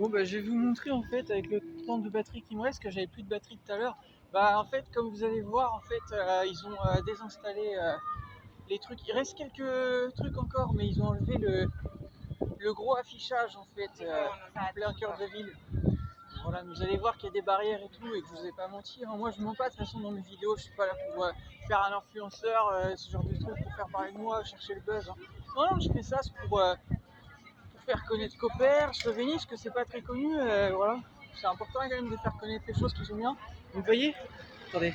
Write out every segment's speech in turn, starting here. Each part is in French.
Bon bah je vais vous montrer en fait avec le temps de batterie qui me reste, que j'avais plus de batterie tout à l'heure. Bah en fait comme vous allez voir en fait ils ont désinstallé les trucs. Il reste quelques trucs encore mais ils ont enlevé le gros affichage en fait en plein cœur de ville. Voilà, vous allez voir qu'il y a des barrières et tout et que je vous ai pas menti. Hein. Moi je mens pas de toute façon dans mes vidéos, je suis pas là pour faire un influenceur, ce genre de trucs pour faire parler de moi, chercher le buzz. Hein. Non, je fais ça c'est pour faire connaître Copper, Slovénie, que c'est pas très connu, voilà. C'est important quand même de faire connaître les choses qui sont bien. Vous voyez, attendez,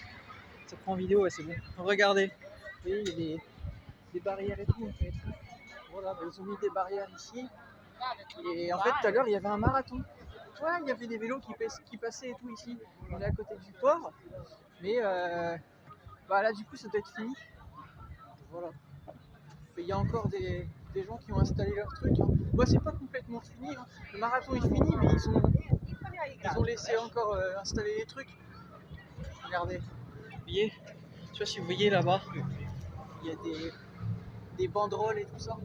ça prend en vidéo, ouais, c'est bon. Regardez, vous voyez, il y a des barrières et tout en fait. Voilà, bah, ils ont mis des barrières ici. Et en fait, tout à l'heure, il y avait un marathon. Ouais, il y avait des vélos qui passaient et tout ici. On est à côté du port. Mais bah là, du coup, ça doit être fini. Voilà. Il y a encore des gens qui ont installé leur truc. Hein. Moi, c'est pas complètement fini. Hein. Le marathon est fini, mais ils ont laissé encore installer les trucs. Regardez. Vous voyez, je sais pas si vous voyez là-bas, il y a des banderoles et tout ça.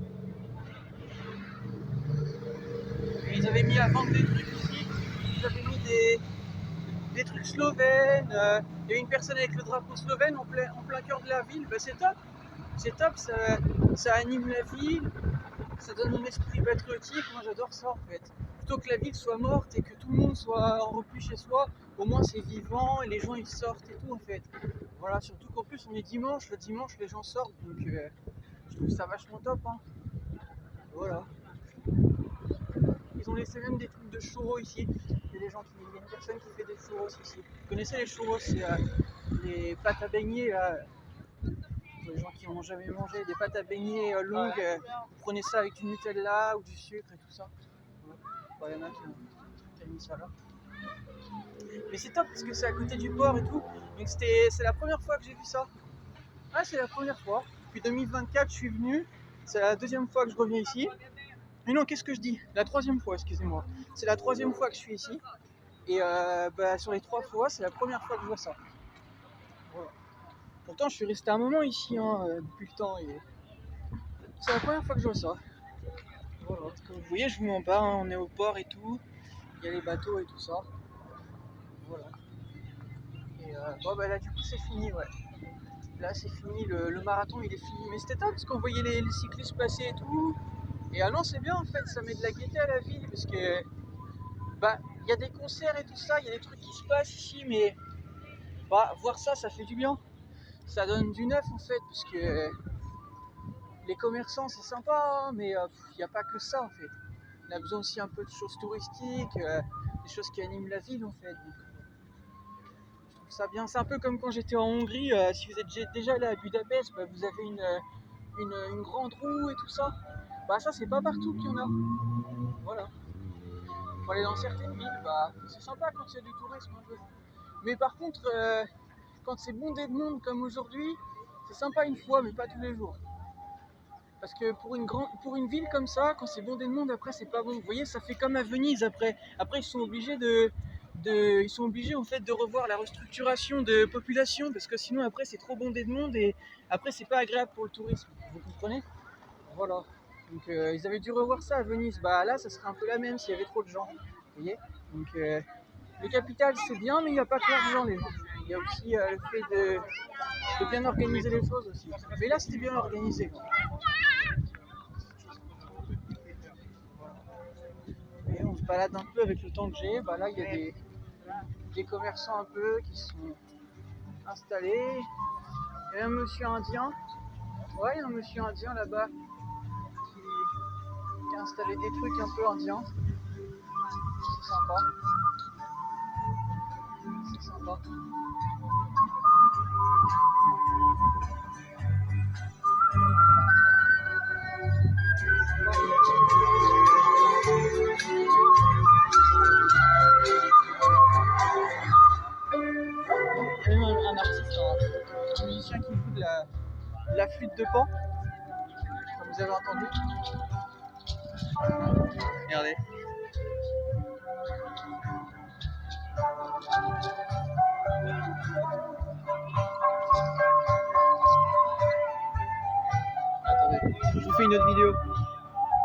Et ils avaient mis à vendre des trucs ici. Ils avaient mis des trucs slovènes. Il y a une personne avec le drapeau slovène en plein cœur de la ville. Bah, c'est top. C'est top, ça anime la ville. Ça donne un esprit patriotique, moi j'adore ça en fait. Plutôt que la ville soit morte et que tout le monde soit en repli chez soi, au moins c'est vivant et les gens ils sortent et tout en fait. Voilà, surtout qu'en plus on est dimanche, le dimanche les gens sortent donc je trouve ça vachement top. Hein. Voilà. Ils ont laissé même des trucs de churros ici. Il y a une personne qui fait des churros ici. Vous connaissez les churros, c'est les pâtes à beignets là. Pour les gens qui n'ont jamais mangé des pâtes à beignets longues, vous prenez ça avec du Nutella ou du sucre et tout ça. Bon, il y en a qui ont mis ça là. Mais c'est top parce que c'est à côté du port et tout. Donc c'est la première fois que j'ai vu ça. Ah, c'est la première fois. Depuis 2024, je suis venu. C'est la deuxième fois que je reviens ici. Mais non, qu'est-ce que je dis? La troisième fois, excusez-moi. C'est la troisième fois que je suis ici. Et bah, sur les 3 fois, c'est la première fois que je vois ça. Voilà. Pourtant, je suis resté un moment ici hein, depuis le temps. Et c'est la première fois que je vois ça. Voilà. Comme vous voyez, je vous mens pas, hein, on est au port et tout. Il y a les bateaux et tout ça. Voilà. Et bon, bah là, du coup, c'est fini, ouais. Là, c'est fini, le marathon, il est fini. Mais c'était top parce qu'on voyait les cyclistes passer et tout. Et ah non, c'est bien en fait, ça met de la gaieté à la ville parce que bah, il y a des concerts et tout ça, il y a des trucs qui se passent ici, mais bah, voir ça, ça fait du bien. Ça donne du neuf en fait, parce que les commerçants c'est sympa, hein, mais il n'y a pas que ça en fait. On a besoin aussi un peu de choses touristiques, des choses qui animent la ville en fait. Donc, je trouve ça bien. C'est un peu comme quand j'étais en Hongrie. Si vous êtes déjà allé à Budapest, bah, vous avez une grande roue et tout ça. Bah ça c'est pas partout qu'il y en a. Voilà. Pour aller dans certaines villes, bah, c'est sympa quand il y a du tourisme un peu. Mais par contre, quand c'est bondé de monde comme aujourd'hui, c'est sympa une fois, mais pas tous les jours. Parce que pour une ville comme ça, quand c'est bondé de monde, après c'est pas bon. Vous voyez, ça fait comme à Venise après. Après ils sont obligés en fait de revoir la restructuration de population parce que sinon après c'est trop bondé de monde et après c'est pas agréable pour le tourisme. Vous comprenez? Voilà. Donc ils avaient dû revoir ça à Venise. Bah là, ça serait un peu la même s'il y avait trop de gens. Vous voyez? Donc le capital c'est bien, mais il n'y a pas que l'argent les gens. Il y a aussi le fait de bien organiser les choses aussi. Mais là c'était bien organisé. Et on se balade un peu avec le temps que j'ai. Bah là il y a des commerçants un peu qui sont installés. Il y a un monsieur indien. Ouais, il y a un monsieur indien là-bas qui a installé des trucs un peu indiens. C'est sympa. C'est sympa. Il y a même un artiste, un musicien qui joue de la flûte de Pan, comme vous avez entendu. Regardez. Attendez, je vous fais une autre vidéo.